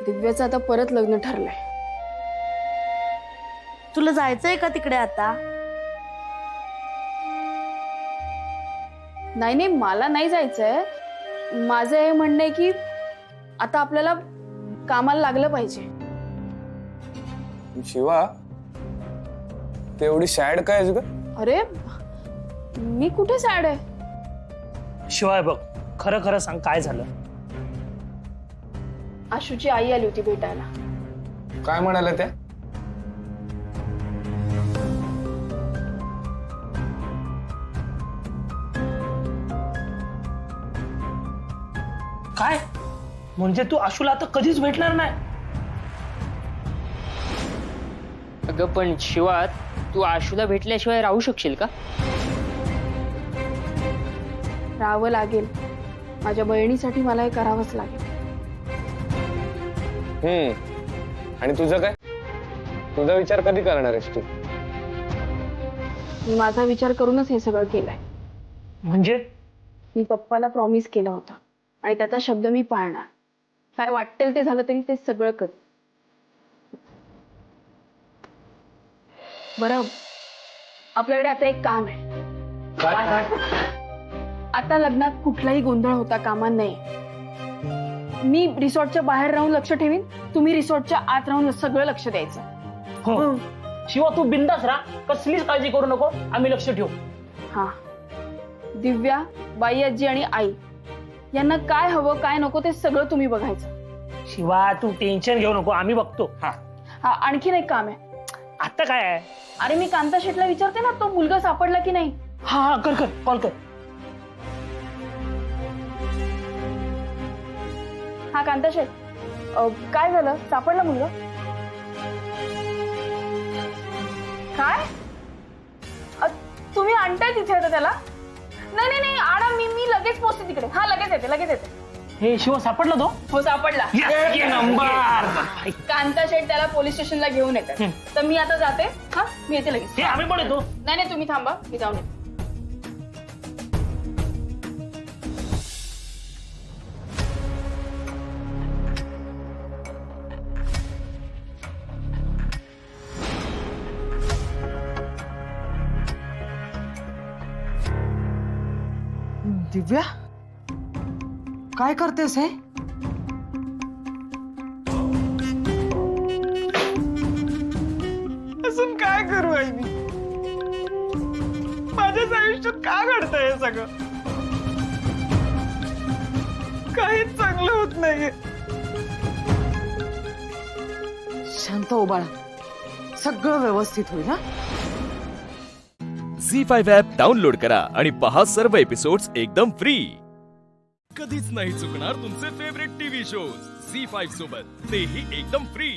दिव्याचं आता परत लग्न ठरलंय. तुला जायचंय का तिकडे आता? नाही, मला नाही जायचंय. माझं हे म्हणणं आहे की आता आपल्याला कामाला लागलं पाहिजे. शिवा, ते एवढी सॅड काय आहेस ग? अरे मी कुठे सॅड आहे? शिवाय बघ, खरं खरं सांग काय झालं? आशूची आई आली होती भेटायला. काय म्हणाले त्या? काय म्हणजे तू आशूला आता कधीच भेटणार नाही? अगं पण शिवा, तू आशूला भेटल्याशिवाय राहू शकशील का? राहावं लागेल. माझ्या बहिणीसाठी मला हे करावंच लागेल. आणि तुझं काय? तुझा विचार कधी करणार आहेस तू? मी माझा विचार करूनच हे सगळं केलंय. म्हणजे मी पप्पाला प्रॉमिस केला होता आणि त्याचा शब्द मी पाळणार. काय वाटेल ते झालं तरी ते सगळं कर. बरं, आपल्याकडे आता एक काम आहे. आता लग्नात कुठलाही गोंधळ होता कामा नये. मी रिसॉर्टच्या बाहेर राहून लक्ष ठेवीन, तुम्ही रिसॉर्टच्या आत राहून सगळं लक्ष द्यायचं. हो शिवा, तू बिंदास राहा, कसलीच काळजी करू नको, आम्ही लक्ष ठेवू. हा, दिव्या, बाई आजी आणि आई यांना काय हवं काय नको ते सगळं तुम्ही बघायचं. शिवा तू टेन्शन घेऊ नको, आम्ही बघतो. हा, आणखीन एक काम आहे. आता काय आहे? अरे मी कांता शेटला विचारते ना, तो मुलगा सापडला की नाही. हा कर कर, कॉल कर. हा कांता शेट, काय झालं? सापडला मुलगा? काय तुम्ही आणताय तिथे आता त्याला? नाही नाही नाही, आडा, मी लगेच पोहोचते तिकडे. हा, लगेच येते. हे शिवा, सापडला तो? हो, सापडला. नंबर. कांता शेट त्याला पोलीस स्टेशनला घेऊन येतात. तर मी आता जाते. हा, मी येते लगेच. आम्ही पण येतो. नाही तुम्ही थांबा, मी जाऊन येते. दिव्या, काय करतेस हे? अजून काय करू आई मी? माझ्याच आयुष्यात का घडतंय हे सगळं? काहीच चांगलं होत नाहीये. शांत हो बाळा, सगळं व्यवस्थित होईल. हा, झी5 ॲप डाउनलोड करा आणि पहा सर्व एपिसोड्स एकदम फ्री. कधीच नाही चुकणार तुमचे फेवरेट टीव्ही शोज झी5 सोबत, तेही एकदम फ्री.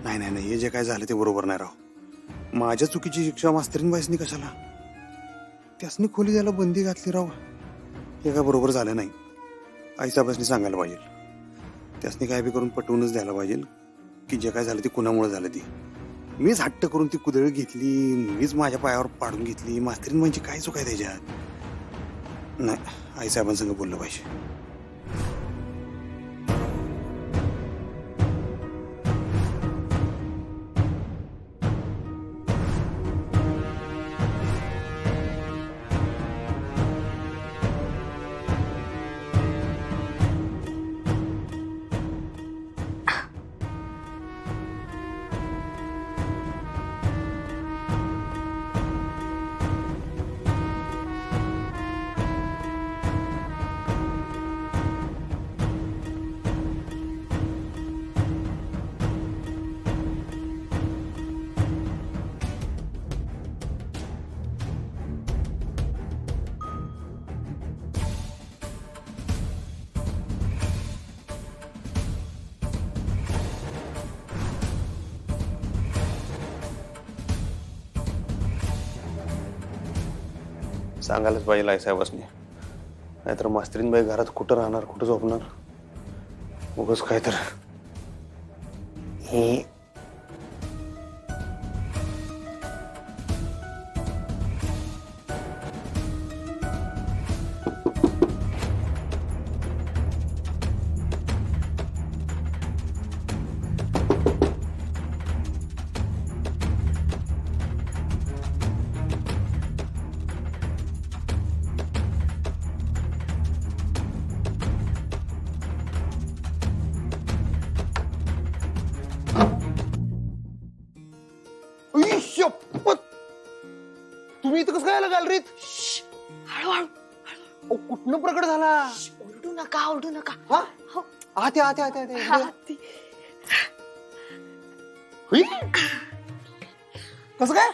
नाही हे जे काय झालं ते बरोबर नाही राव. माझ्या चुकीची शिक्षा मास्तरीनबाईसनी कशाला? त्यासनी खोली द्यायला बंदी घातली राव. हे काय बरोबर झालं नाही. आईसाहेबांनी सांगायला पाहिजे. त्यासनी काय बी करून पटवूनच द्यायला पाहिजे की जे काय झालं ते कुणामुळे झालं ते. मीच हट्ट करून ती कुदळी घेतली, मीच माझ्या पायावर पाडून घेतली. मास्तरीनबाईंची काय चूक आहे त्याच्यात? नाही, आईसाहेबांसंग बोललं पाहिजे. सांगायलाच पाहिजे आईसाहेबांनी, नाहीतर मास्तरीनबाई घरात कुठं राहणार, कुठं झोपणार. उगाच काय तर हे तुम्ही इथं कसं काय गॅलरीत? हळूहळू कुठनं प्रकट झाला? ओरडू नका. हा, आते कसं काय?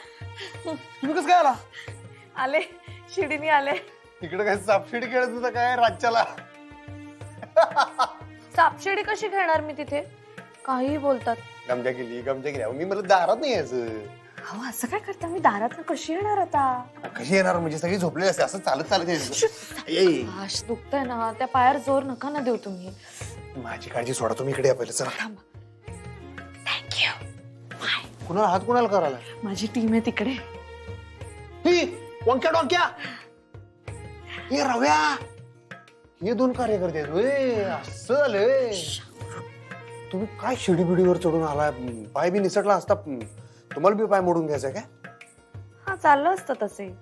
तुम्ही कसं काय आला? आले शिडीने आले. इकडे काय सापशिडी खेळत होता काय राज्याला? सापशिडी कशी खेळणार मी तिथे? काही बोलतात. गमजा गेली अहो, मी मला दारात नाही यायचं. अहो असं काय करता? मी दारात कशी येणार आता? कशी येणार म्हणजे सगळी झोपलेली असते असं चालत यायचं. आश दुखतंय ना, त्या पायावर जोर नका ना देऊ तुम्ही. माझी काळजी सोडा, तुम्ही इकडे या पहिले चला. थँक्यू. कुणाला हात कुणाला करायला? माझी टीम आहे तिकडे. वंक्या डोंक्या, हे रव्या, हे दोन कार्यकर्ते आहेत होय. असं झालंय. तुम्ही काय शिडीबिडीवर चढून आला? पाय बी निसटला असता, तुम्हाला बी पाय मोडून घ्यायचा काय? हा चाललं असतं तसे.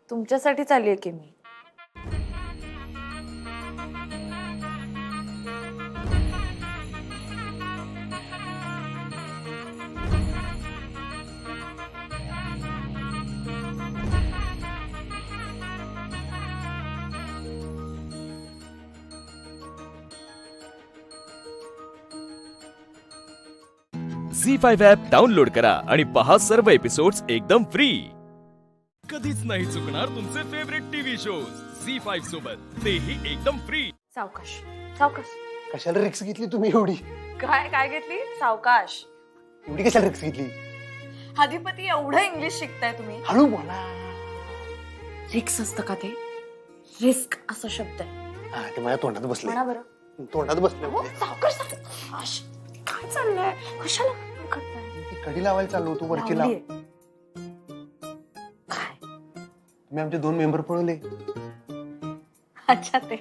तुमच्यासाठी चालली की मी. झी5 ॲप डाउनलोड करा आणि पहा सर्व एपिसोड्स एकदम फ्री. कधीच नाही चुकणार तुमचे फेवरेट टीव्ही शोज झी5 सोबत, तेही एकदम फ्री. सावकाश सावकाश. कशाला रिक्स घेतली तुम्ही एवढी? काय घेतली? सावकाश. एवढी कशाला रिक्स घेतली? अधिपती एवढं इंग्लिश शिकताय तुम्ही. हळू बोला. रिक्स असतं का ते? रिस्क असा शब्द आहे. हा ते माझ्या तोंडात बसले. म्हणा बरं. तोंडात बसले. सावकाश सावकाश. काय चाललंय? कशाला करताय? कढी लावायला चाललो होतो, वरची लाव. तुम्ही आमचे 2 मेंबर पळवले. अच्छा ते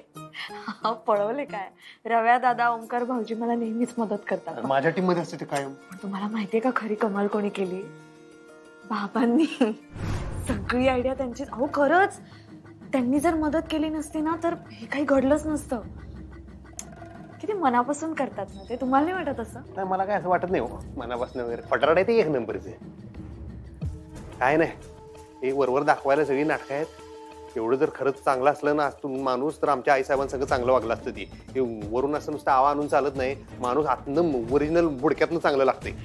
पळवले काय? रव्या दादा, ओंकार भाऊजी मला नेहमीच मदत करतात. माझ्या टीम मध्ये असते ते कायम. पण तुम्हाला माहितीये का खरी कमाल कोणी केली? बाबांनी. सगळी आयडिया त्यांची. अहो खरंच, त्यांनी जर मदत केली नसती ना तर हे काही घडलंच नसतं. किती मनापासून करतात ना ते. तुम्हाला नाही वाटत असं? नाही, मला काय असं वाटत नाही हो, मनापासून वगैरे. फटारड आहे ते 1 नंबरचे. काय नाही, हे वरवर दाखवायला सगळी नाटकं आहेत. एवढं जर खरंच चांगलं असलं ना माणूस, तर आमच्या आईसाहेबांसंग चांगलं वागलं असतं. ती हे वरून असं नुसतं आवा आणून चालत नाही. माणूस आतनं ओरिजिनल बुडक्यातनं चांगलं लागते.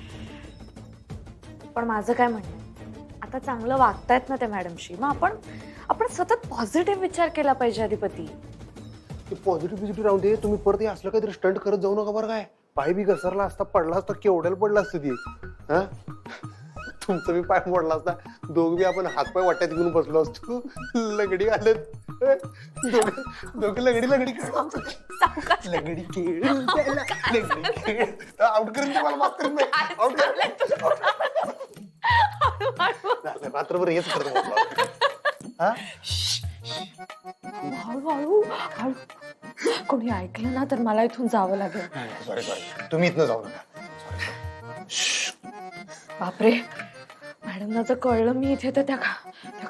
पण माझं काय म्हणणं, आता चांगलं वागतायत ना त्या मॅडमशी, मग आपण सतत पॉझिटिव्ह विचार केला पाहिजे अधिपती. पॉझिटिव्ह राहून दे. तुम्ही परत हे असलं काहीतरी स्टंट करत जाऊ नका बरं. काय पाय बी घसरला असता, पडला असता, केवढ्याला पडला असतं ती. हा तुमचं बी पाय मोडला असता, दोघं बी आपण हातपाय वाट्यात घेऊन बसलो असतो. लगडी आलं दोघं लगडी लगडी खेळ आउट करून तुम्हाला माफ करत नाही. आउट रात्रभर हेच करत. हळूहळू हळू. कोणी ऐकलं ना तर मला इथून जावं लागेल. सॉरी तुम्ही इथनं जाऊ नका. बापरे, मॅडमना जर कळलं मी इथे तर त्या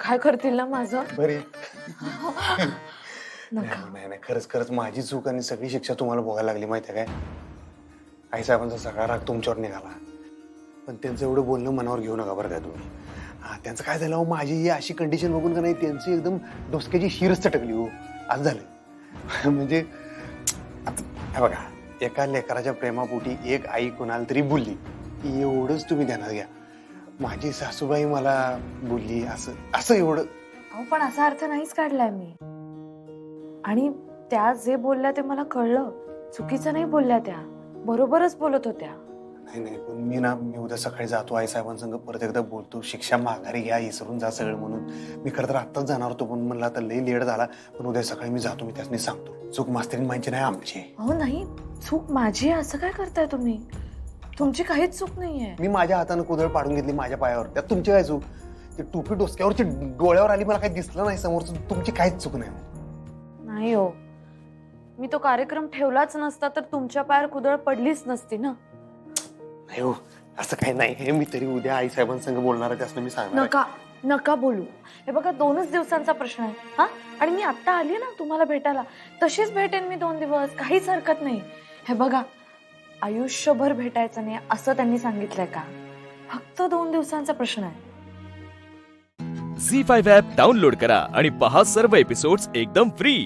काय करतील ना माझं. बरे नाही खरंच माझी चूक आणि सगळी शिक्षा तुम्हाला भोगायला लागली. माहिती आहे काय? आईसाहेबांचा सगळा राग तुमच्यावर निघाला, पण त्यांचं एवढं बोलणं मनावर घेऊ नका बरं का तुम्ही. त्यांचं काय झालं, माझी ही अशी कंडिशन बघून का नाही त्यांची एकदम डोसक्याची शिरच चटकली हो. आज झालं म्हणजे आता बघा, एका लेकराच्या प्रेमापोटी एक आई कोणाला तरी बोलली, एवढंच तुम्ही ध्यानात घ्या. माझी सासूबाई मला बोलली असं एवढं. अहो पण असा अर्थ नाहीच काढलाय मी. आणि त्या जे बोलल्या ते मला कळलं. चुकीचं नाही बोलल्या, त्या बरोबरच बोलत होत्या. नाही पण मी उद्या सकाळी जातो आईसाहेबांसंग, परत एकदा बोलतो. शिक्षा माघारी घ्या, विसरून जा सगळं म्हणून. मी खरं तर आत्ताच जाणार होतो, पण म्हणलं आता लई लेट झाला. पण उद्या सकाळी मी जातो, मी त्यासनी सांगतो. चूक मास्तरीन माझी नाही, आमची. हो नाही, चूक माझी आहे असं काय करताय तुम्ही? तुमची काहीच चूक नाहीये. मी माझ्या हातानं कुदळ पाडून घेतली माझ्या पायावर, त्यात तुमची काय चूक? ती टोपी डोसक्यावरची डोळ्यावर आली, मला काही दिसलं नाही समोरचं. तुमची काहीच चूक नाही. नाही हो, मी तो कार्यक्रम ठेवलाच नसता तर तुमच्या पायावर कुदळ पडलीच नसती ना. नाही हो, असं काही नाही. हे मी तरी उद्या आई साहेबांसंग बोलणार आहे, त्यासनं मी सांगणार. नका बोलू. हे बघा 2च दिवसांचा प्रश्न आहे हा. आणि मी आता आली ना तुम्हाला भेटायला, तशीच भेटेन मी 2 दिवस, काहीच हरकत नाही. हे बघा, आयुष्यभर भेटायचं नाही असं त्यांनी सांगितलंय का? फक्त 2 दिवसांचा प्रश्न आहे. झी5 ॲप डाउनलोड करा आणि पहा सर्व एपिसोड्स एकदम फ्री.